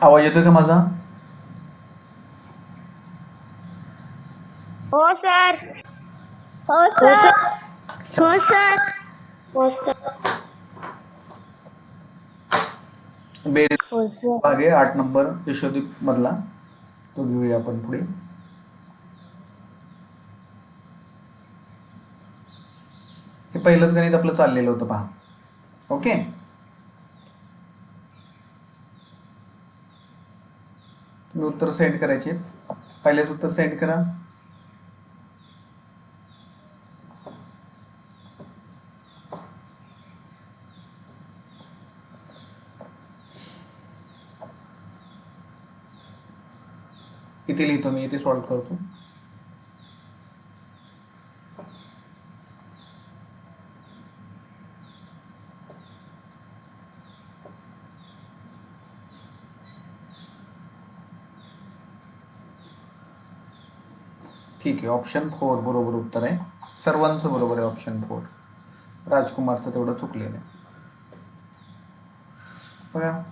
आवाज येतोय का माझा? हो सर. हो हो सर. सर. हो सर. हो सर. बेरीज हो सर. भाग आहे 8 नंबर यशोदीप मधला, तो घेऊया आपण पुढे. हे पहिलंच गणित आपलं चाललेलं होतं पहा. ओके, तुम्ही उत्तर सेंड करायचे. पहिलेच उत्तर सेंड करा. इथे लिहितो मी, इथे सॉल्व करतो. ठीक आहे, ऑप्शन 4 बरोबर उत्तर आहे. सर्वांचं बरोबर आहे ऑप्शन 4. राजकुमारचं तेवढं चुकलेलं आहे. बघा,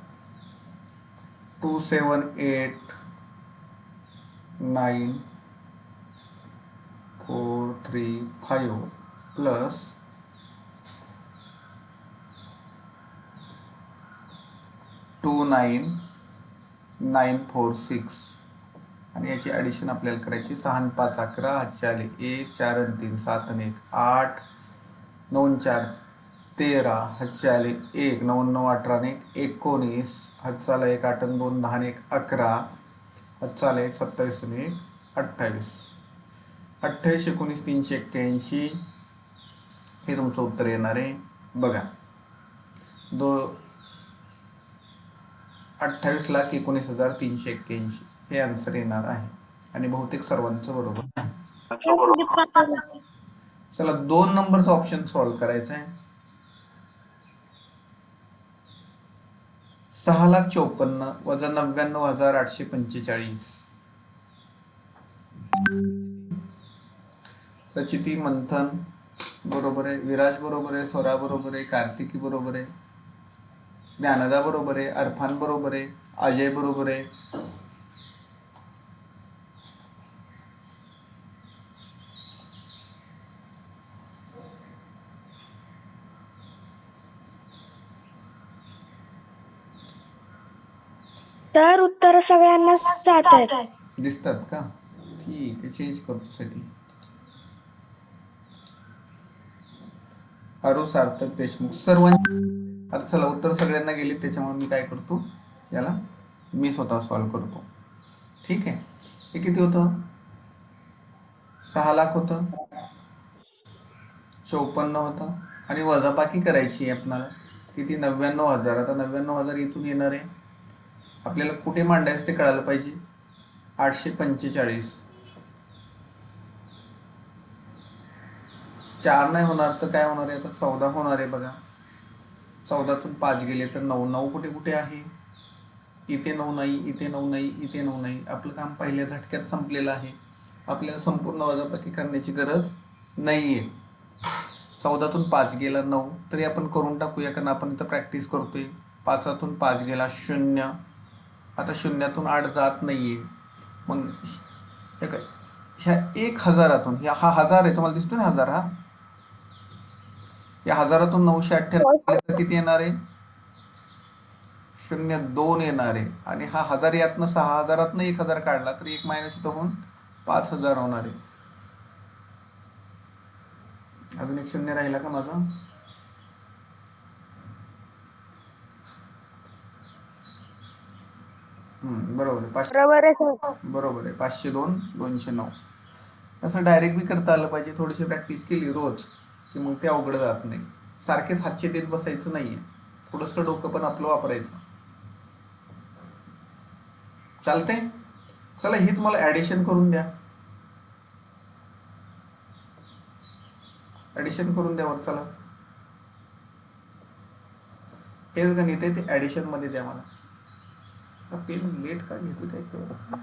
2789,435 प्लस 29,946 आणि याची ॲडिशन आपल्याला करायची. 6 आणि 5 11, हातचे आले 1, 4 आणि 3 7 आणि 1 8, 9 आणि 4 13, हातचे आले 1, 9 आणि 9 18 आणि 1 19, हातचा आला 1 8 आणि 2 10 आणि 1 11, हातचा आला 1 27 आणि 1 28. 28 19 381 हे तुमचं उत्तर येणार आहे. बघा, 28,19,381 हे आन्सर येणार आहे आणि बहुतेक सर्वांचं बरोबर आहे. चला 2 नंबरचा ऑप्शन सॉल्व करायचा आहे. 6,54,00 वजा 99,845. प्रचिती मंथन बरोबर आहे, विराज बरोबर आहे, स्वरा बरोबर आहे, कार्तिकी बरोबर आहे, ज्ञानदा बरोबर आहे, अरफान बरोबर आहे, अजय बरोबर आहे. तर उत्तर सगळ्यांना जात आहेत. दिसतात का? ठीक आहे, चेंज करतो साठी. आरू सार्थक देशमुख सर्वांनी. आता चला, उत्तर सगळ्यांना गेली, त्याच्यामुळे मी काय करतो, याला मी स्वतः सॉल्व करतो. ठीक आहे, हे किती होतं? 6 लाख होतं, 54 होतं आणि वजाबाकी करायची आहे आपल्याला. किती? 99,000. आता 99,000 इथून येणार आहे, आपल्याला कुठे मांडायचं ते कळायला पाहिजे. 845 4 नाही होणार तर काय होणार आहे? आता 14 होणार आहे. बघा, 14तून 5 गेले तर 9. 9 कुठे कुठे आहे? इथे 9 नाही, इथे 9 नाही, इथे 9 नाही. आपलं काम पहिल्या झटक्यात संपलेलं आहे, आपल्याला संपूर्ण वजाबाकी करण्याची गरज नाही आहे. 14तून 5 गेला 9, तरी आपण करून टाकूया, कारण आपण इथं प्रॅक्टिस करतोय. 5तून 5 गेला 0. आता 0तून 8 जात नाही आहे. मग हे काय, ह्या 1,000तून, हा 1000 आहे, तुम्हाला दिसतो ना 1000? हा, या 1000तून 998 किती येणार आहे? 0,2 येणार आहे. आणि हा 1000 यातनं 6,000तनं 1,000 काढला तर 1 मायनस इथं होऊन 5,000 होणार आहे. अजून एक 0 राहिला का माझा? बरोबर आहे, 500. बरोबर आहे सर. बरोबर आहे, 502 209. असं डायरेक्ट बी करता आलं पाहिजे. थोडीशी प्रॅक्टिस केली रोज की मग ते अवघड जात नाही. सारखेच हातचे देत बसायचं नाही आहे, थोडंसं डोकं पण आपलं वापरायचं. चालतंय. चला, हीच मला ॲडिशन करून द्या. ॲडिशन करून द्यावर. चला, हेच गणित आहे, ते ॲडिशनमध्ये द्या मला. पेन लेट का घेतो काय कळत नाही.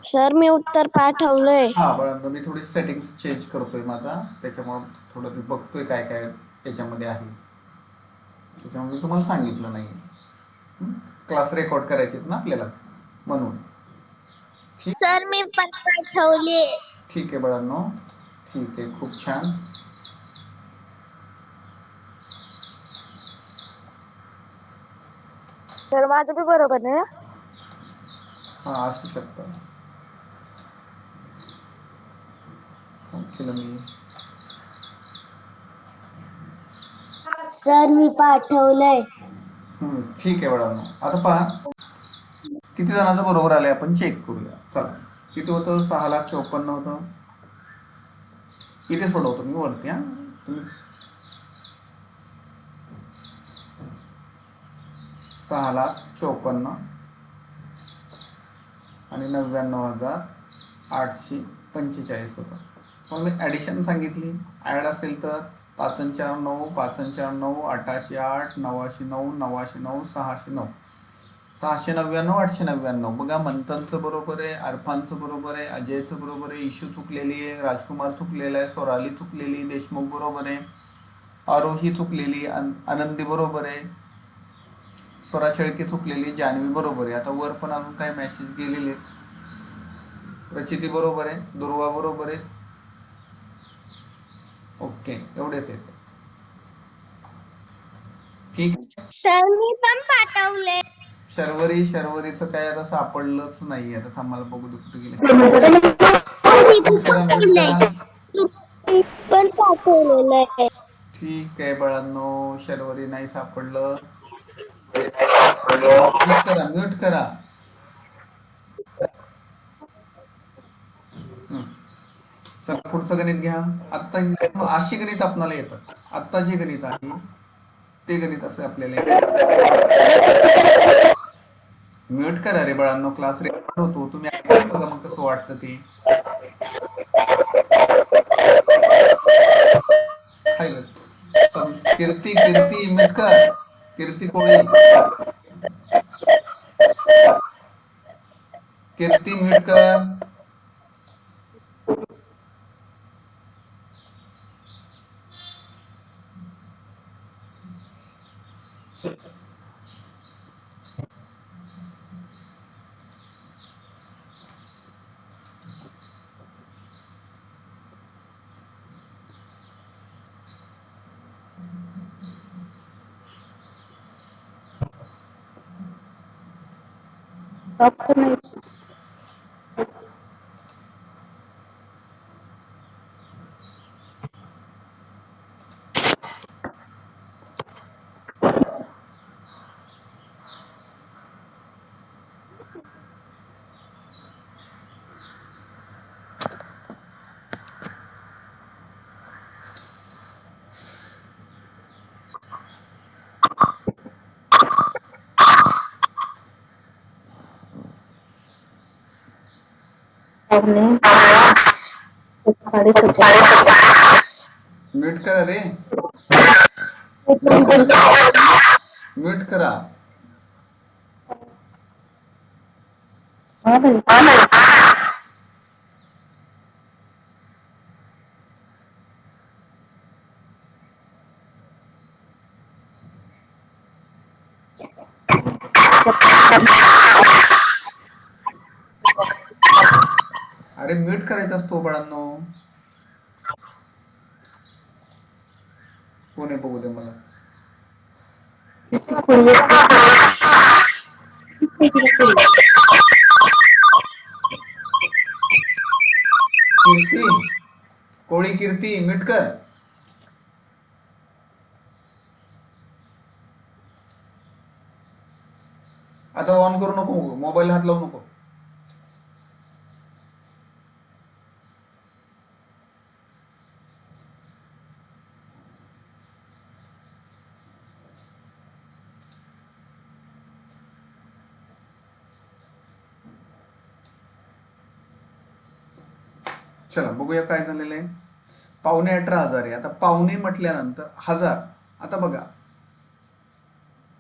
सर मी उत्तर पाठवलंय. हा बरं, मी थोडी सेटिंग्स चेंज करतोय माझा, त्याच्यामुळं थोडं मी बघतोय काय काय त्याच्यामध्ये आहे, त्याच्यामुळे मी तुम्हाला सांगितलं नाही. क्लास रेकॉर्ड करायचे ना आपल्याला, म्हणून. ठीक. सर मी पण पाठवले. ठीक आहे बाळांनो, ठीक आहे, खूप छान. सर माझं बी बरोबर ना? हा असू शकतं. काय केलं मी? सर मी पाठवलंय. ठीक आहे बाळांनो, आता पहा किती जणांचं बरोबर आलंय आपण चेक करूया. चला, किती होतं? 6,54,000 होतं. इथे सोडवतो मी वरती. हा, तुम्ही 6,54,000 आणि 99,845 होतं. मग मी ॲडिशन सांगितली, ॲड असेल तर 5 आणि 4 9, 5 आणि 4 9, 8,808, 9,909, 9,909, 609, 699, 899. बघा, मंथनचं बरोबर आहे, अरफानचं बरोबर आहे, अजयचं बरोबर आहे, इशू चुकलेली आहे, राजकुमार चुकलेला आहे, सोराली चुकलेली, देशमुख बरोबर आहे, आरोही चुकलेली, आनंदी बरोबर आहे, स्वरा शेळके चुकलेली, जान्हवी बरोबर आहे. आता वर पण अजून काही मेसेज गेलेले आहेत. प्रचिती बरोबर आहे, दुर्वा बरोबर आहे. ओके, एवढेच आहेत. ठीक. सर मी पण पाठवले. शर्वरीचं काय आता सापडलंच नाही. आता थांबायला बघू दे कुठे गेले. मी पण म्यूट करा, म्यूट पाठवलंय. करा. पण पाठवलेलं आहे. ठीक आहे बाळांनो, शर्वरी नाही सापडलं. म्यूट करा, म्यूट करा. चला पुढचं गणित घ्या. आत्ता अशी गणित आपल्याला येतात. आत्ता जे गणित आहे ते गणित असं आपल्याला म्यूट करा रे बाळांनो, क्लास रेकॉर्ड होतो. तुम्ही ऐकून बघा मग कसं वाटतं ते. हाय ग. कीर्ती कीर्ती म्यूट कर. कीर्ती कोळी, कीर्ती म्यूट कर. म्यूट करा रे, म्यूट करा, म्यूट करा. अरे म्यूट करायचा असतो बाळांनो. कोण आहे बघू दे मला. कीर्ती कोळी, कीर्ती म्यूट कर. आता ऑन करू नको, मोबाईल हात लावू नको. चला बघूया काय झालेलं आहे. 18,500 आहे. आता पावणे म्हटल्यानंतर 1000. आता बघा,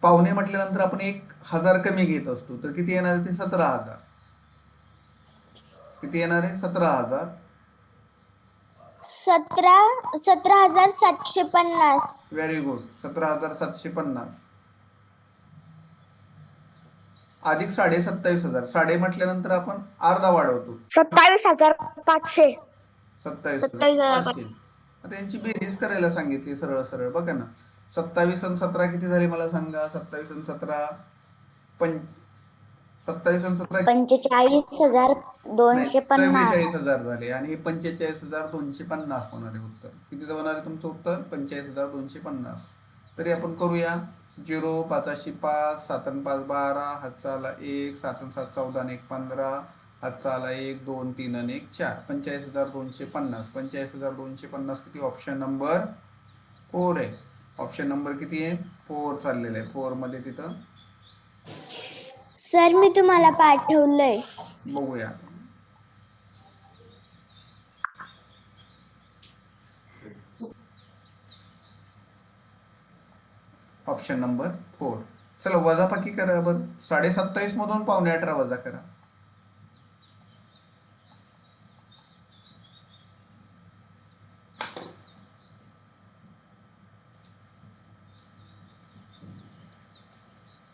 पावणे म्हटल्यानंतर आपण 1,000 कमी घेत असतो, तर किती येणार ते? 17,000. किती येणार आहे? 17,000. 17,750. Very good. 17,750 अधिक 27,500. साडे म्हटल्यानंतर आपण अर्धा वाढवतो. 27,500. 27,500. आता यांची बेरीज करायला सांगितली सरळ सरळ. बघा ना, 27 आणि 17 किती झाले मला सांगा. 27 आणि 17 पण 27 आणि 17 नाही, 45,250. 44,000 झाले आणि हे 45,250 होणार आहे उत्तर. किती होणार आहे तुमचं उत्तर? 45,250. तरी आपण करूया. 0 5 5 7 5 12 हातचा आला 1 7 7 14 आणि 1 15 हातचा आला 1 2 3 आणि 1 4. 45,250. 45,250 किती? ऑप्शन नंबर 4 आहे. ऑप्शन नंबर किती आहे? 4 चाललेलं आहे. 4 मध्ये तिथं सर मी तुम्हाला पाठवलंय. बघूया. Option number 4. चला वजाबाकी करा बरं. 27.5 मधून 17.15 वजा करा.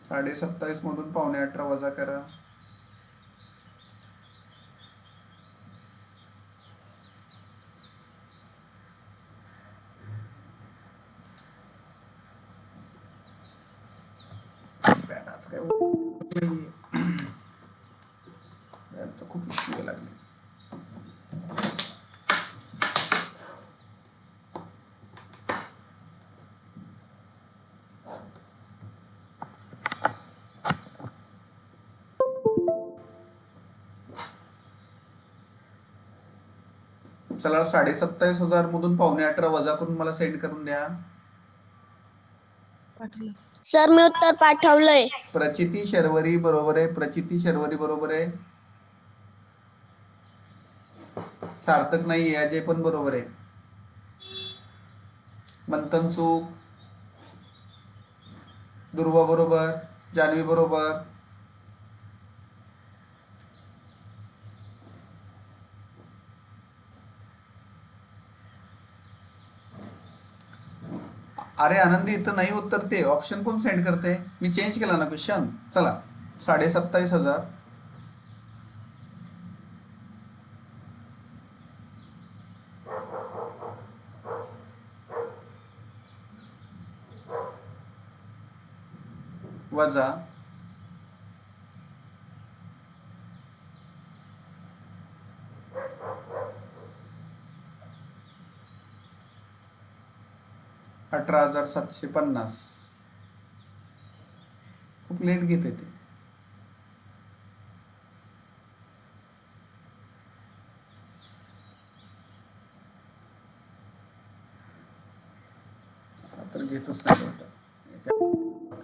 साडे 27 मधून 17.15 वजा करा. बॅटाच काय बॅटचा खूप इश्यू लागले. चला 27,500 मधून 17.15 वजा करून मला सेंड करून द्या. सर मी उत्तर पाठवलंय. प्रचिती शर्वरी बरोबर आहे. प्रचिती शर्वरी बरोबर आहे. सार्थक नाही, अजय पण बरोबर आहे. मंथन चूक. दुर्वा बरोबर. जान्हवी बरोबर. अरे आनंदी, इथं नाही उत्तर. ते ऑप्शन कोण सेंड करते? मी चेंज केला ना क्वेश्चन. चला 27,500 वजा 18,750. खूप लेट घेते ते. तर घेतोच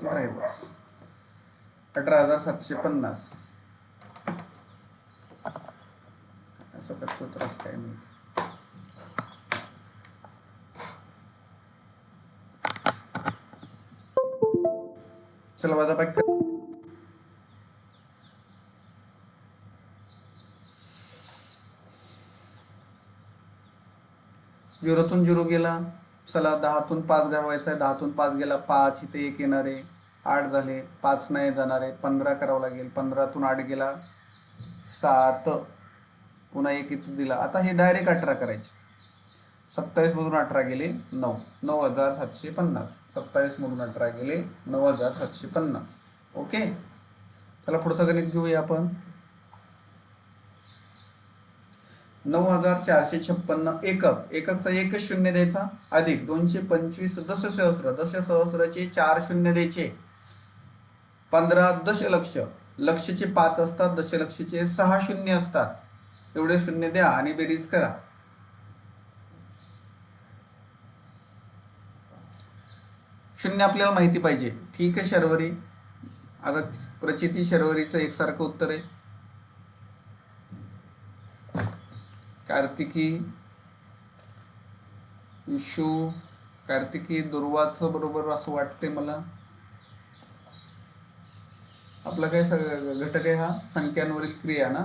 नाही बस. 18,750 असं करतो तर असं काय माहिती. चला वजा बाकी कर. 0तून 0 गेला. चला 10तून 5 घालवायचा आहे. 10तून 5 गेला 5. इथे 1 येणार आहे. 8 झाले. 5 नाही जाणार आहे. 15 करावं लागेल. 15तून 8 गेला 7. पुन्हा 1 इथं दिला. आता हे डायरेक्ट 18 करायचे. 27 मधून 18 गेले 9. 9,750. 27 मधून 18 गेले 9,750. ओके. चला पुढचं गणित घेऊया आपण. 9,456 एकक. एककचा एकच शून्य द्यायचा. अधिक 225 दशसहस्र. दशसहस्राचे 4 शून्य द्यायचे. 15 दशलक्ष. लक्षचे 5 असतात. दशलक्षचे 6 शून्य असतात. एवढे शून्य द्या आणि बेरीज करा. शून्य आपल्याला माहिती पाहिजे. ठीक आहे शर्वरी. आता प्रचिती शर्वरीचं एकसारखं उत्तर आहे. कार्तिकी, इशू, कार्तिकी, दुर्वाचं बरोबर असं वाटते मला. आपला काय घटक आहे हा? संख्यांवरील क्रिया ना.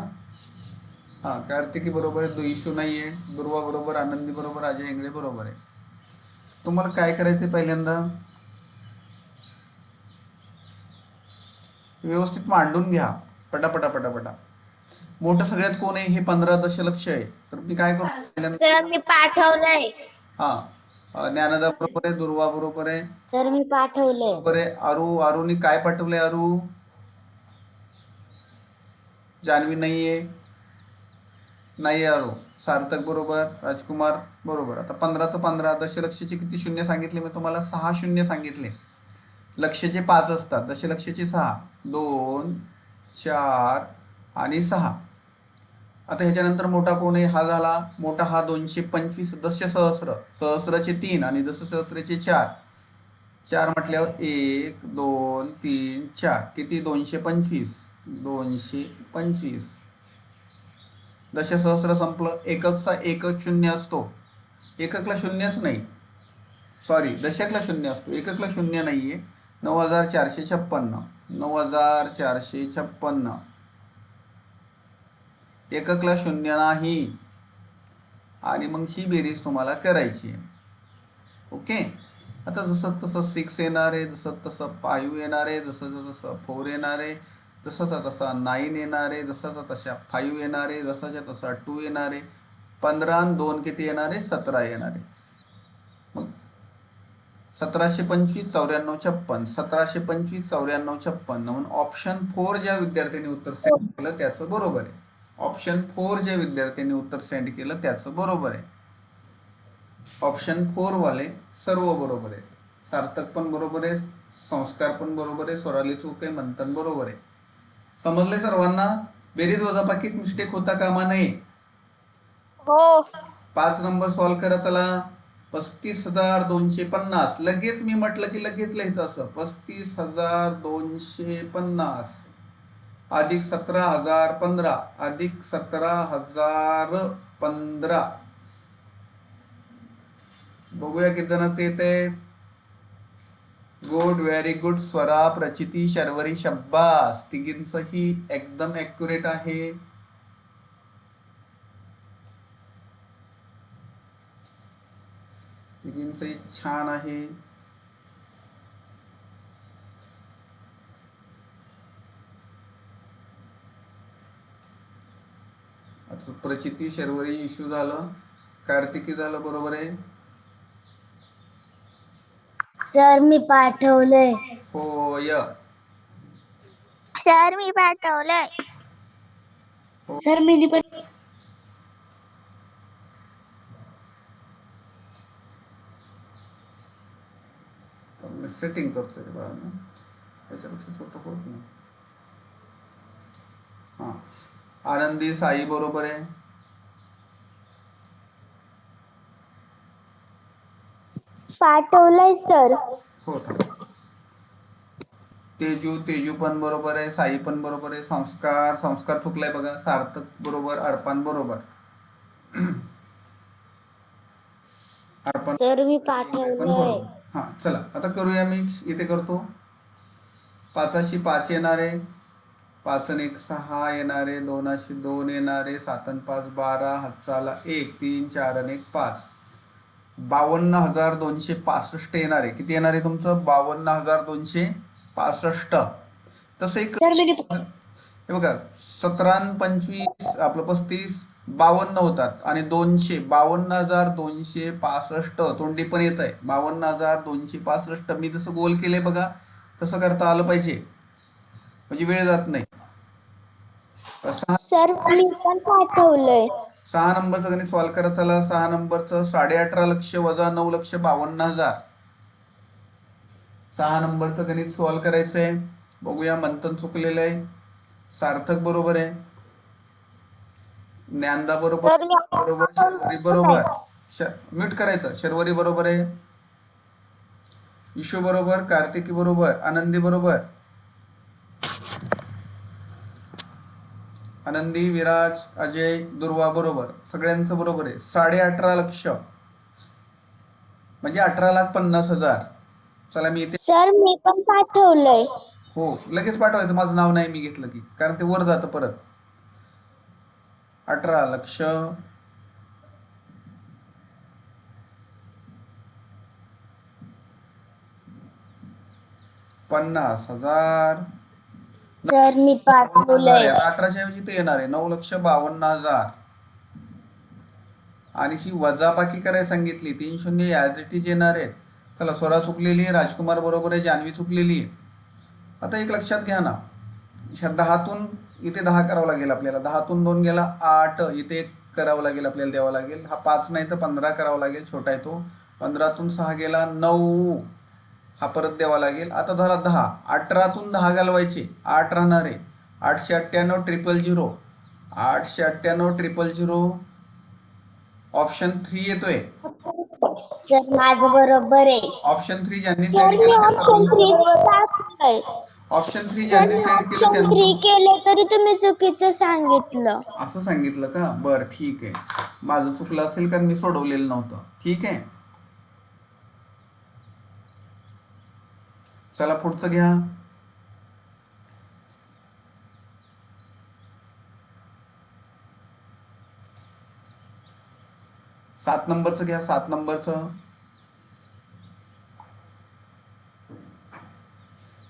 हा, कार्तिकी बरोबर आहे, इशू नाही आहे, दुर्वा बरोबर, आनंदी बरोबर, अजय इंगळे बरोबर आहे. तुम्हाला काय करायचं पहिल्यांदा व्यवस्थित मांडून घ्या. पटापटा पटापटा. मोठं सगळ्यात कोण आहे? हे 15 दशलक्ष आहे. तर मी काय करतो पहिल्यांदा, सर मी पाठवलंय. हा, ज्ञानदा बरोबर आहे, दुर्वा बरोबर आहे, सर मी पाठवलंय. बरोबर आहे. आरूनी काय पाठवलंय? जान्हवी नाहीये, नाही आरू. सार्थक बरोबर, राजकुमार बरोबर. आता 15 तर 15 दशलक्षाचे किती शून्य सांगितले मी तुम्हाला? 6 शून्य सांगितले. लक्षाचे 5 असतात, दशलक्षाचे 6, 2, 4 आणि 6. आता ह्याच्यानंतर मोठा कोण आहे? हा झाला मोठा, हा 225 दशसहस्र, सहस्राचे 3 आणि दशसहस्राचे 4. 4 म्हटल्यावर 1 2 3 4 किती? 225. 225. दशसहस्र संपलं. एककचा एकच शून्य असतो, एककला शून्यच नाही, सॉरी, दशकला शून्य असतो, एककला शून्य नाही आहे. 9456. 9456. एककला शून्य नाही. आणि मग ही बेरीज तुम्हाला करायची आहे. ओके. आता जसं तसं 6 येणार आहे, जसं तसं 5 येणार आहे, जसं तसं 4 येणार आहे, जसंचा तसा 9 येणार आहे, जसाचा तसा 5 येणार आहे, जसाच्या तसा 2 येणार आहे. 15 आणि 2 किती येणार आहे? 17 येणार आहे. मग 1725 94 56, 1725 94 56 म्हणून ऑप्शन 4 ज्या विद्यार्थ्यांनी उत्तर सेंड केलं त्याचं बरोबर आहे. ऑप्शन 4 ज्या विद्यार्थ्यांनी उत्तर सेंड केलं त्याचं बरोबर आहे. ऑप्शन 4 वाले सर्व बरोबर आहे. सार्थक पण बरोबर आहे, संस्कार पण बरोबर आहे, स्वराली चूक आहे, मंथन बरोबर आहे. समजले सर्वांना? बेरीज वजाबाकीत मिस्टेक होता कामा नये. हो. 5 नंबर सॉल्व करा. चला. 35,250. लगेच मी म्हटलं की लगेच लिहायचं असं. 35,250 अधिक 17,015 अधिक 17,015. बघूया किती जणांचं येते. Good, very good. स्वरा, प्रचिती, शर्वरी, शब्बास. तिघींचंही एकदम ॲक्युरेट आहे. तिघींचंही छान आहे. आता प्रचिती, शर्वरी, इशू झालं, कार्तिकी झालं, बरोबर आहे. सर मी पाठवलंय. होय. सर मी पाठवलंय. हो. सर मी पण. तर मी सेटिंग करतोय बाळांनो, त्याच्यापेक्षा छोटं होत नाही. हां, आनंदी, साई बरोबर आहे. पाठवलंय सर. हो, थांबा. तेजू पण बरोबर आहे, साई पण बरोबर आहे, संस्कार चुकलाय बघा, सार्थक बरोबर, अर्पण बरोबर. अर्पण सर मी पण पाठवलंय. बरोबर. हां, चला आता करूया. मी इथे करतो. 5 5 येणारे, 5 आणि 1 6 येणारे, 2 2 येणारे, 7 आणि 5 12, हातचाला 1 3 4 आणि 1 5. 52,265 येणारे. किती येणारे तुमचं? 52,265. तसं एक सर मी. हे बघा, 17 आणि 25 आपलं 35 52 होतात आणि 200 52,265 तोंडी पण येत आहे. 52,265 मी जसं गोल केलंय बघा, तसं करता आलं पाहिजे, म्हणजे वेळ जात नाही. सर मी पण पाठवलंय. 6 नंबरचं गणित सॉल्व करा. चला. 6 नंबरचं 18.5 लक्ष वजा 9,52,000. 6 नंबरचं गणित सॉल्व करायचं आहे. बघूया. मंथन चुकलेलं आहे, सार्थक बरोबर आहे, ज्ञानदा बरोबर, सर मी बरोबर, शर्वरी बरोबर, म्यूट करायचं, शर्वरी बरोबर आहे, इशू बरोबर, कार्तिकी बरोबर, आनंदी बरोबर, आनंदी, विराज, अजय, दुर्वा बरोबर, सगळ्यांचं बरोबर आहे. 18.5 लक्ष म्हणजे 18,50,000. चला मी इथे. सर मी पण पाठवलंय. हो, लगेच पाठवायचं, माझं नाव नाही मी घेतलं की, कारण ते वर जातं परत. 18 लक्ष, 50,000, सर मी 52,000 आहे. पाठवलंय. आता 18च्या ऐवजी ते येणार आहे 9,52,000. आणि ही वजाबाकी करायला सांगितली, 3 शून्य ॲज इट इज येणार आहेत. चला, स्वरा चुकलेली आहे, राजकुमार बरोबर आहे, जान्हवी चुकलेली आहे. आता एक लक्षात घ्या ना, ह्या 10तून इथे 10 करावं लागेल आपल्याला. 10तून 2 गेला 8, इथे 1 करावं लागेल आपल्याला, द्यावं लागेल. हा 5 नाही तर 15 करावा लागेल, छोटा आहे तो. 15तून 6 गेला 9, हा परत द्यावा लागेल. आता झाला 10. 18तून 10 घालवायचे, 8 राहणार आहे. 898 000, 898 ऑप्शन 3 येतोय. सर माझं बरोबर आहे. ऑप्शन 3 ज्यांनी सेंड सर मी केलं त्या ऑप्शन सर्वांचं 3 टाकलंय. ऑप्शन 3 सर ज्यांनी मी सेंड केलं ऑप्शन 3 त्यांचं. केलं तरी तुम्ही चुकीचं सांगितलं. असं सांगितलं का? बरं, ठीक आहे. माझं चुकलं असेल कारण मी सोडवलेलं नव्हतं. ठीक आहे, चला पुढचं घ्या. सात नंबरचं घ्या. 7 नंबरचं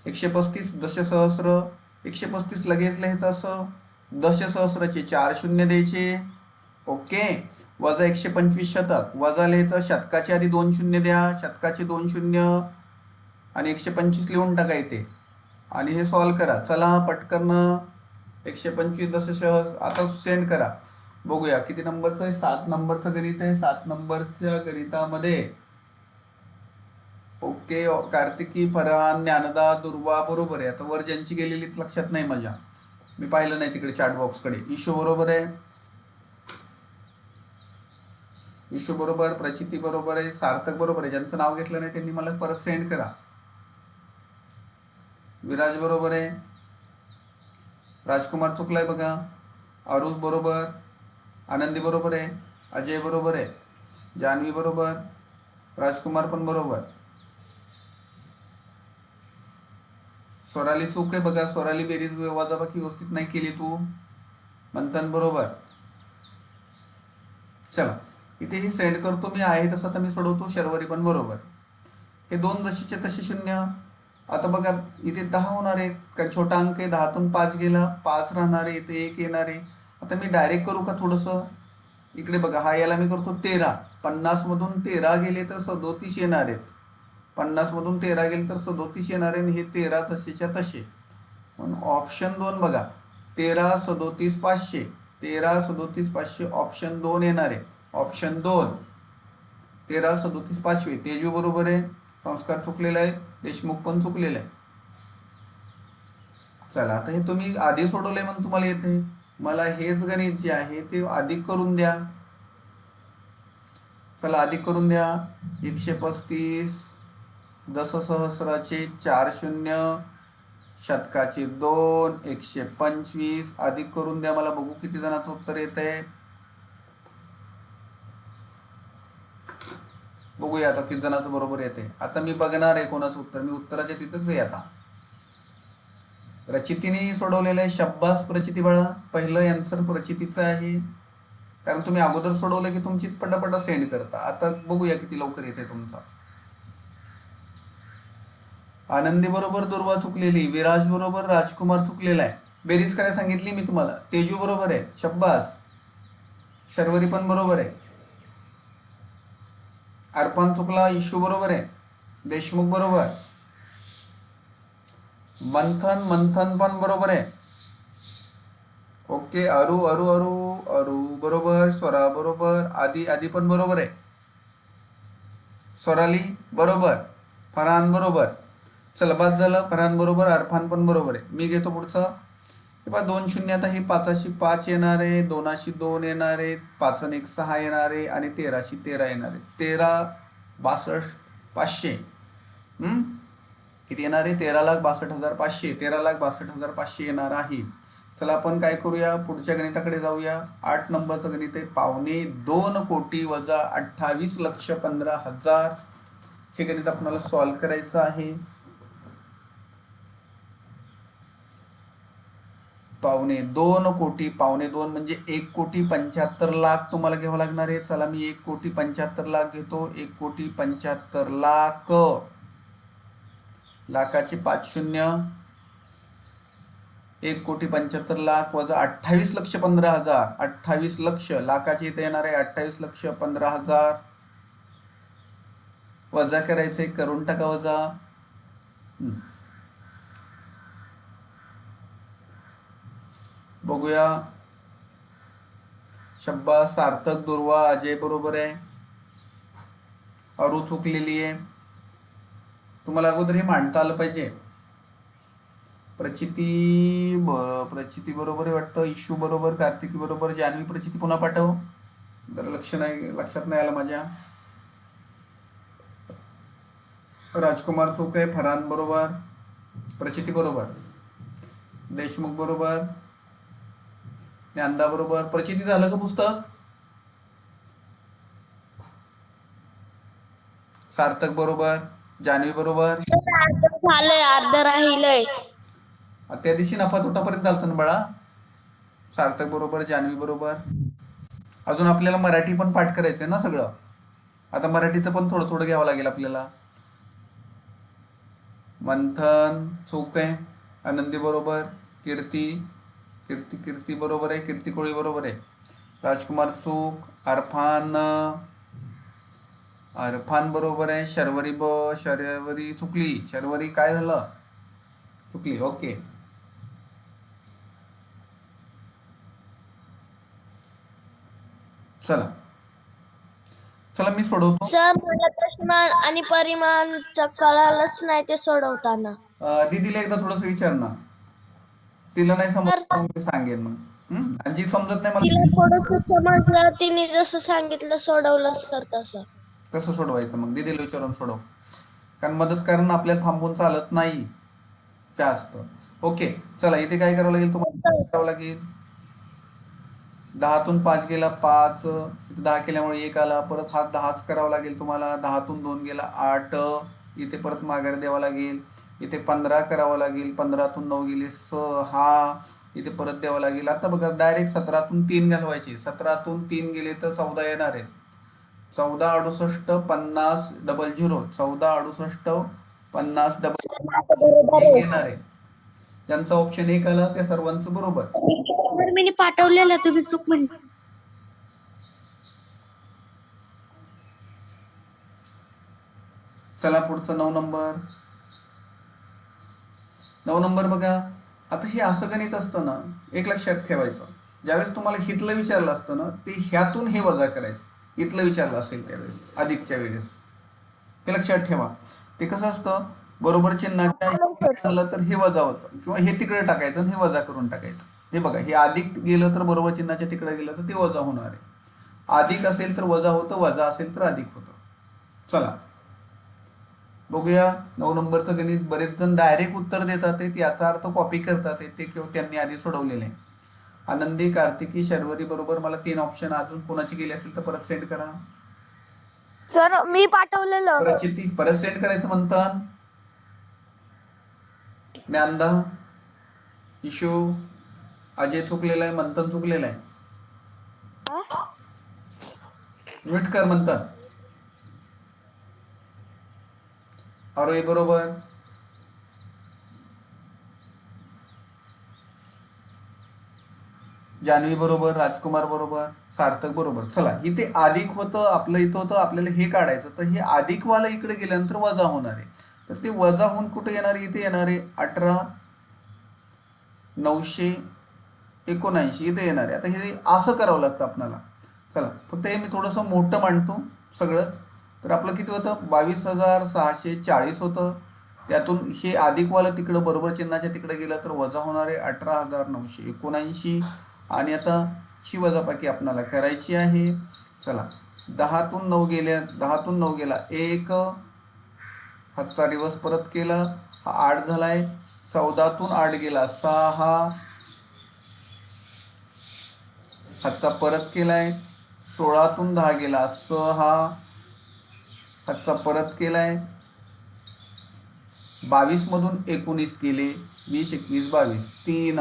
135 दशसहस्र. 135 लगेच लिहायचं असं. दशसहस्राचे 4 शून्य द्यायचे. ओके. वजा 125 शतक, वजा लिहायचं. शतकाचे आधी 2 शून्य द्या, शतकाचे 2 शून्य आणि 125 लिहून टाका इथे आणि हे सॉल्व करा. चला पटकन 125 दशसहस्र आता सेंड करा. बघूया किती नंबरचं आहे. 7 नंबरचं गणित आहे. 7 नंबरच्या गणितामध्ये ओके, कार्तिकी, फरहान, ज्ञानदा, दुर्वा बरोबर आहे. आता वर ज्यांची गेलेली लक्षात नाही माझ्या, मी पाहिलं नाही तिकडे चॅट बॉक्सकडे. इशू बरोबर आहे, इशू बरोबर, प्रचिती बरोबर आहे, सार्थक बरोबर आहे. ज्यांचं नाव घेतलं नाही त्यांनी मला परत सेंड करा. विराज बरोबर आहे, राजकुमार चुकलाय बघा, अरुण बरोबर, आनंदी बरोबर आहे, अजय बरोबर आहे, जान्हवी बरोबर, राजकुमार पण बरोबर. स्वराली चूक आहे बघा, स्वराली बेरीज वजाबाकी व्यवस्थित नाही केली तू. मंथन बरोबर. चला इथे ही सेंड करतो मी, आहे तसं तर मी सोडवतो. शर्वरी पण बरोबर. हे 2 जशीचे तसे शून्य. आता बघा इथे 10 होणार आहे, कारण छोटा अंक आहे. 10तून 5 गेला 5 राहणार आहे, इथे 1 येणार आहे. आता मी डायरेक्ट करू का थोडंसं? इकडे बघा, हा याला मी करतो 13. 50मधून 13 गेले तर 37 येणार आहेत. 50मधून 13 गेले तर 37 येणार आहे आणि हे 13 तसेच्या तसे. म्हणून ऑप्शन 2 बघा, 13 37 500, 13 37 500 ऑप्शन 2 येणार आहे. ऑप्शन 2 13 37 500. तेजू बरोबर आहे, संस्कार चुकलेला आहे, देशमुख पण चुकलेला आहे. चला आता हे तुम्ही आधी सोडवलंय म्हणून तुम्हाला येते. मला हेच गणित जे आहे ते अधिक करून द्या. चला अधिक करून द्या. 135 दशसहस्राचे 4 शून्य, शतकाचे 2, 125 अधिक करून द्या. मला बघू किती जणांचं उत्तर येत आहे. बघूया आता किती जणांचं बरोबर येते. आता मी बघणार आहे कोणाचं उत्तर. मी उत्तराच्या तिथंच आहे आता. प्रचितीने सोडवलेलं आहे. शब्बास प्रचिती बाळा, पहिलं आन्सर प्रचितीचं आहे. कारण तुम्ही अगोदर सोडवलं की तुमची पटापटा सेंड करता. आता बघूया किती लवकर येते तुमचा. आनंदी बरोबर, दुर्वा चुकलेली, विराज बरोबर, राजकुमार चुकलेला आहे. बेरीज करायला सांगितली मी तुम्हाला. तेजू बरोबर आहे, शब्बास. शर्वरी पण बरोबर आहे. अर्पण चुकला, इशू बरोबर आहे, देशमुख बरोबर, मंथन पण बरोबर आहे. ओके, अरू अरू अरू अरू बरोबर, स्वरा बरोबर, आदी पण बरोबर आहे, स्वराली बरोबर, फरहान बरोबर. चला बाद झालं. फरहान बरोबर, अरफान पण बरोबर आहे. मी घेतो पुढचं. हे पहा 2 शून्य. आता हे 5शी 5 येणार आहे, 2शी 2 येणार आहे, 5 आणि 1 6 येणार आहे आणि 13शी 13 येणार आहे. 13,62,500 किती येणार आहे? 13,62,500. 13,62,500 येणार आहे. चला आपण काय करूया, पुढच्या गणिताकडे जाऊया. 8 नंबरचं गणित आहे. 2.25 कोटी वजा 28,15,000. हे गणित आपल्याला सॉल्व करायचं आहे. पावणे दोन म्हणजे 1,75,00,000 तुम्हाला घ्यावं लागणार आहे. चला मी 1,75,00,000 घेतो. 1,75,00,000 लाखाचे 5 शून्य. 1,75,00,000 वजा 28,15,000. 28 लक्ष लाखाचे इथे येणार आहे. 28,15,000 वजा करायचे. करून टाका वजा. बघूया. शब्बा सार्थक दुर्वा अजय बरोबर आहे. अरू चुकलेली आहे. तुम्हाला अगोदर हे मांडता आलं पाहिजे. प्रचिती बरोबर आहे वाटतं. इशू बरोबर. कार्तिकी बरोबर. जान्हवी प्रचिती पुन्हा पाठव. लक्षात नाही आलं माझ्या. राजकुमार चूक आहे. फरहान बरोबर. प्रचिती बरोबर. देशमुख बरोबर. ज्ञानदा बरोबर. प्रचिती झालं का पुस्तक? सार्थक बरोबर. जान्हवी बरोबर. झालंय, अर्ध राहिलंय. त्या दिवशी नफा तोटापर्यंत आलतं ना बाळा. सार्थक बरोबर. जान्हवी बरोबर. अजून आपल्याला मराठी पण पाठ करायचंय ना सगळं. आता मराठीचं पण थोडं थोडं घ्यावं लागेल आपल्याला. मंथन चूक आहे. आनंदी बरोबर. कीर्ती बरोबर आहे. कीर्ती कोळी बरोबर आहे. राजकुमार चूक. अरफान बरोबर आहे. शर्वरी चुकली. शर्वरी काय झालं? चुकली. ओके. चला मी सोडवतो. सर मला प्रश्न आणि परिमाण कळालंच नाही ते सोडवताना. दीदीला एकदा थोडस विचार ना. तिला नाही समजत मी सांगेन मग. आणि जी समजत नाही मला तिला थोडंसं समजलं, तिने जसं सांगितलं सोडवलं सर तसं. तसं सोडवायचं. मग दीदीला विचारून सोडव. कारण मदत करणं आपल्याला थांबवून चालत नाही जास्त. ओके. चला इथे काय करावं लागेल तुम्हाला? करावं लागेल. 10तून 5 गेला 5. इथे 10 केल्यामुळे 1 आला. परत हा 10च करावा लागेल तुम्हाला. 10तून 2 गेला 8. इथे परत माघार द्यावा लागेल. इथे 15 करावं लागेल. 15तून 9 गेले 6. इथे परत द्यावं लागेल. आता बघा डायरेक्ट 17तून 3 घालवायचे. 17तून 3 गेले तर 14 येणार आहेत. 14 68 50 00. 14 68 50 1 येणार आहे. ज्यांचा ऑप्शन 1 आला त्या सर्वांचं बरोबर. मी पाठवलेलं तुम्ही चूक म्हण. चला पुढचं 9 नंबर बघा. आता हे असं गणित असतं ना, एक लक्षात ठेवायचं. ज्यावेळेस तुम्हाला हितलं विचारलं असतं ना, ते ह्यातून हे वजा करायचं. इथलं विचारलं असेल त्यावेळेस अधिकच्या वेळेस. हे लक्षात ठेवा. ते कसं असतं, बरोबर चिन्हाच्या आणलं तर हे वजा होतं, किंवा हे तिकडे टाकायचं आणि हे वजा करून टाकायचं. हे बघा, हे अधिक गेलं तर बरोबर चिन्हाच्या तिकडे गेलं तर ते वजा होणार आहे. अधिक असेल तर वजा होतं, वजा असेल तर अधिक होतं. चला बघूया 9 नंबरचं गणित. बरेच जण डायरेक्ट उत्तर देतात, याचा अर्थ कॉपी करतात ते किंवा त्यांनी आधी सोडवलेले. आनंदी, कार्तिकी, शर्वरी बरोबर. मला 3 ऑप्शन अजून कोणाची गेली असेल तर परत सेंड करा. सर मी पाठवलेलं. प्रचिती परत सेंड करायचं म्हणतात. ज्ञानदा, इशू, अजय चुकलेला आहे. मंथन चुकलेला आहे. म्यूट कर मंथन. आरोही बरोबर. जान्हवी बरोबर. राजकुमार बरोबर. सार्थक बरोबर. चला इथे अधिक होतं आपलं, इथं होतं आपल्याला हे काढायचं. तर हे अधिकवाला इकडे गेल्यानंतर वजा होणार आहे. तर ते वजा होऊन कुठे येणार आहे? इथे येणार आहे. 18,979 इथे येणार आहे. आता हे असं करावं लागतं आपल्याला. चला फक्त हे मी थोडंसं मोठं मांडतो सगळंच. तर आपलं किती होतं? 22,640 होतं. त्यातून हे अधिकवालं तिकडं बरोबर चिन्हाच्या तिकडे गेलं तर वजा होणार आहे 18,979. आणि आता ही वजाबाकी आपल्याला करायची आहे. चला 10तून 9 गेल्या. 10तून 9 गेला 1. हातचा दिवस परत केला. हा 8 झालाय. 14तून 8 गेला 6. हातचा परत केलाय. 16तून 10 गेला 6. हातचा परत केलाय. 22 मधून 19 गेले. 20 21 22 3.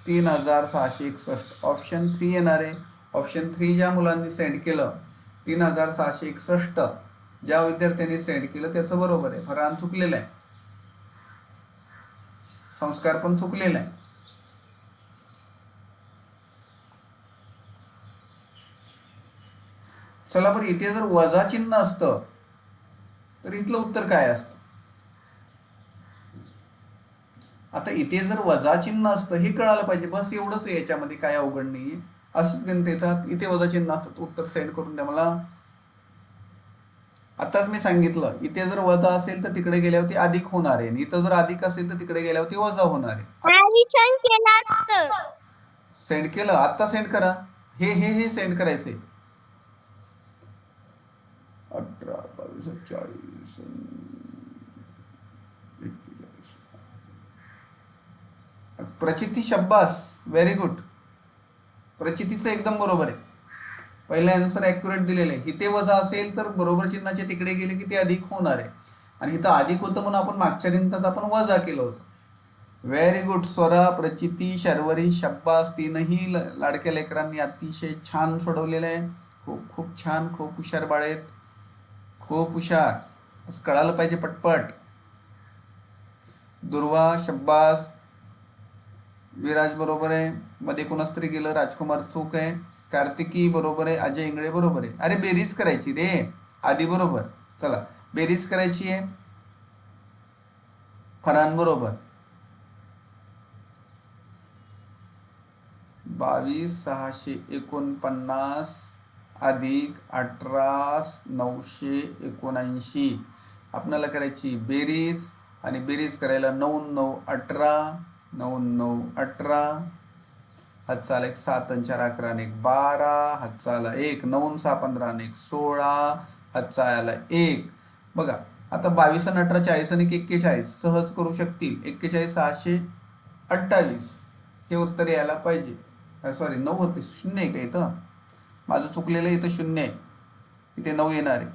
3661. ऑप्शन 3 येणार आहे. ऑप्शन 3 ज्या मुलांनी सेंड केलं 3661, ज्या विद्यार्थ्यांनी सेंड केलं त्याचं बरोबर आहे. फरहान चुकलेलं आहे, संस्कार पण चुकलेला आहे. चला बरं, इथे जर वजा चिन्ह असतं तर इथलं उत्तर काय असतं? आता इथे जर वजा चिन्ह असतं हे कळायला पाहिजे, बस एवढंच आहे, याच्यामध्ये काय अवघड नाहीये. असंच गणित येतात, इथे वजा चिन्ह असतं, उत्तर सेंड करून द्या मला. आताच मी सांगितलं, इथे जर वजा असेल तर तिकडे गेल्यावरती अधिक होणार आहे, इथं जर अधिक असेल तर तिकडे गेल्यावरती वजा होणार आहे. ऍडिशन केलं असतं. सेंड केलं, आत्ता सेंड करा. हे सेंड करायचे. 18, 22, 40, 41. प्रचिती, शब्बास, व्हेरी गुड. प्रचितीचं एकदम बरोबर आहे. पहिला आन्सर ॲक्युरेट दिलेलं आहे. इथे वजा असेल तर बरोबर चिन्हाचे तिकडे गेले की ते अधिक होणार आहे, आणि इथं अधिक होतं म्हणून आपण मागच्या गणितात आपण वजा केलं होतं. व्हेरी गुड स्वरा, प्रचिती, शर्वरी, शब्बास, तीनही लाडक्या लेकरांनी अतिशय छान सोडवलेलं आहे. खूप खूप छान, खूप हुशार बाळ आहेत, खूप हुशार. असं कळालं पाहिजे पटपट. दुर्वा, शब्बास, विराज बरोबर आहे, मध्ये कोणाच तरी गेलं, राजकुमार चूक आहे, कार्तिकी बरोबर आहे, अजय इंगळे बरोबर आहे. अरे बेरीज करायची रे, आधी बरोबर. चला बेरीज करायची आहे. फरहान बरोबर. 22,649 अधिक 18,979 आपल्याला करायची बेरीज, आणि बेरीज करायला 9 9 18, 9 9 18, हातचा आला 1, 7 आणि 4 11 आणि 1 12, हातचा आला 1, 9 6 15 आणि 1 16, हातचा आला 1. बघा आता 22 आणि 18 40 आणि 41 सहज करू शकतील. 41,628 हे उत्तर यायला पाहिजे. सॉरी 9 होते, 0 आहे का इथं? माझं चुकलेलं आहे, इथं 0 आहे, इथे 9 येणार आहे.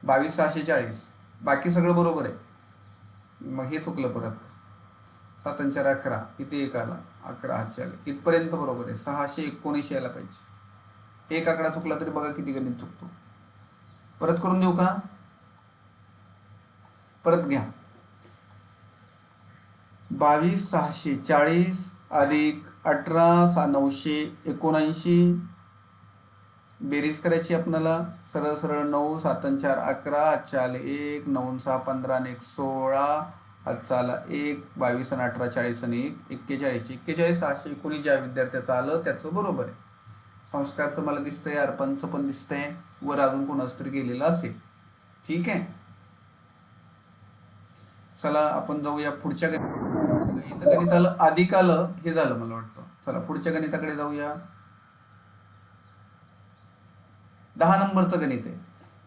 22,640, बाकी सगळं बरोबर आहे. मग हे चुकलं परत. 7 आणि 4 11, इथे 1 आला, 11 हातचे आले, इथपर्यंत बरोबर आहे. 619 यायला पाहिजे. एक आकडा चुकला तरी बघा किती गणित चुकतो. परत करून देऊ का? परत घ्या. 22,640 अधिक 18,979 बेरीज करायची आपल्याला. सरळ सरळ 9 7 आणि 4 11, हातचे आले 1, 9 6 15 आणि 1 16, हातचा आला 1, 22 आणि 18 40 आणि 1 41. 41,619 ज्या विद्यार्थ्याचं आलं त्याचं बरोबर आहे. संस्कारचं मला दिसतंय, अर्पणचं पण दिसतंय, वर अजून कोणाच तरी गेलेलं असेल. ठीक आहे, चला आपण जाऊया पुढच्या गणित. इथं गणित आलं, अधिक आलं, हे झालं मला वाटतं. चला पुढच्या गणिताकडे जाऊया. 10 नंबरचं गणित आहे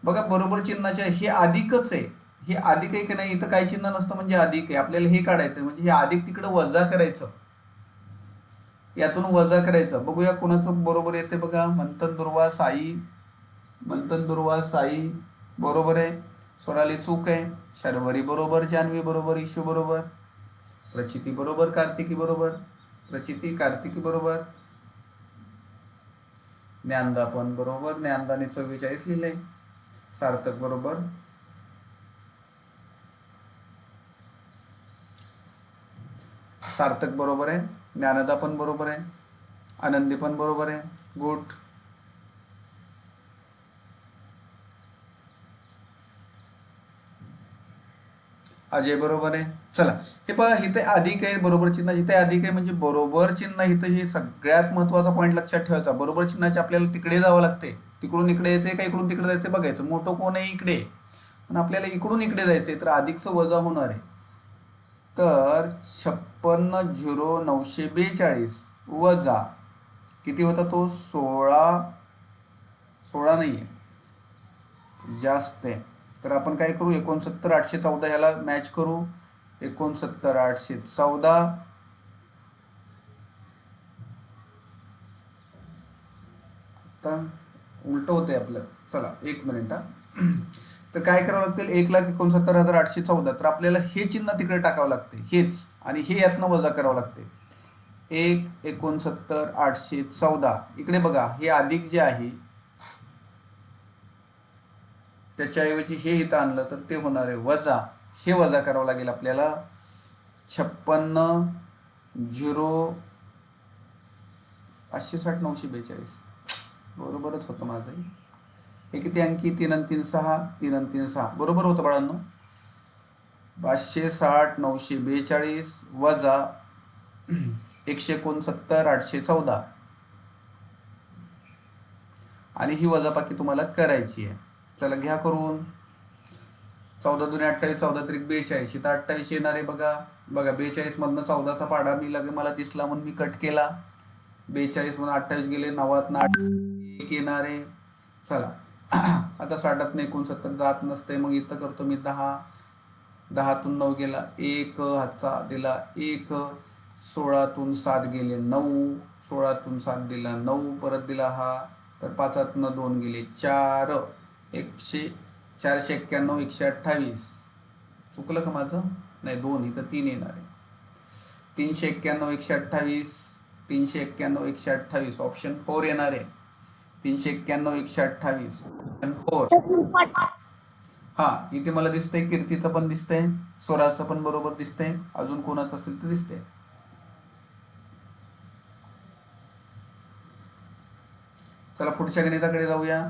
बघा. बरोबर चिन्हाचे हे अधिकच आहे, हे अधिक आहे की नाही, इथं काही चिन्ह नसतं म्हणजे अधिक आहे. आपल्याला हे काढायचं म्हणजे हे अधिक तिकडे वजा करायचं, यातून वजा करायचं. बघूया कोणाचं बरोबर येते बघा. मंथन दुर्वा साई, मंथन दुर्वा साई बरोबर आहे. सोनाली चूक आहे. शर्वरी बरोबर, जान्हवी बरोबर, इशू बरोबर, प्रचिती बरोबर, कार्तिकी बरोबर, प्रचिती कार्तिकी बरोबर, ज्ञानदा पण बरोबर, ज्ञानदाने 44 लिहिले. सार्थक बरोबर, सार्थक बरोबर आहे. ज्ञानदा पण बरोबर आहे. आनंदी पण बरोबर आहे. गुड. अजय बरोबर आहे. चला हे पहा, इथे अधिक आहे, बरोबर चिन्ह जिथे अधिक आहे म्हणजे बरोबर चिन्ह इथं. हे सगळ्यात महत्वाचा पॉईंट लक्षात ठेवायचा. बरोबर चिन्हाचे आपल्याला तिकडे जावं लागते. तिकडून इकडे येते का इकडून तिकडे जायचं बघायचं. मोठं कोण आहे इकडे, पण आपल्याला इकडून इकडे जायचंय, तर अधिकचं वजा होणार आहे. तर 56,0,942 वजा किती होता तो? 16 नाही आहे, जास्त आहे. तर आपण काय करू, 69,814 ह्याला मॅच करू. 69,814. आता उलट होतंय आपलं. चला एक मिनिट हा. तर काय करावं लागतील, 1,69,814. तर आपल्याला हे चिन्ह तिकडे टाकावं लागते, हेच, आणि हे यातनं वजा करावं लागते. 1,69,814 इकडे बघा, हे अधिक जे आहे त्याच्याऐवजी हे इथं आणलं तर ते होणार आहे वजा. हे वजा करावं लागेल आपल्याला. 56,000,560,942 बरोबरच होतं माझं. हे किती अंकी, 3 आणि 3 6, 3 आणि 3 6 बरोबर होतं बाळांनो. 560,942 वजा 169,814 आणि ही वजाबाकी तुम्हाला करायची आहे. चला घ्या करून. 14 दुने 28, 14 त्रिक 42, इथं 28 येणार आहे बघा. बघा 42 मधनं 14चा पाडा मी लगे मला दिसला म्हणून मी कट केला. 42 मधून 28 गेले, 90 एक येणार आहे. चला आता 60 ने 69 जात नसते, मग इथं करतो मी 10. 10तून 9 गेला 1, हातचा दिला 1. 16तून 7 गेले 9, 16तून 7 दिला 9, परत दिला हा, तर 5तनं 2 गेले 4. 491, 128. चुकलं का माझं? नाही, 2 इथं 3 येणार आहे. 391, 128, 391, 128 ऑप्शन 4 येणार आहे. 391, 128 ऑप्शन 4. हा, इथे मला दिसतंय कीर्तीचं पण दिसतंय, स्वराचं पण बरोबर दिसतंय, अजून कोणाचं असेल तर दिसतंय. चला पुढच्या गणिताकडे जाऊया.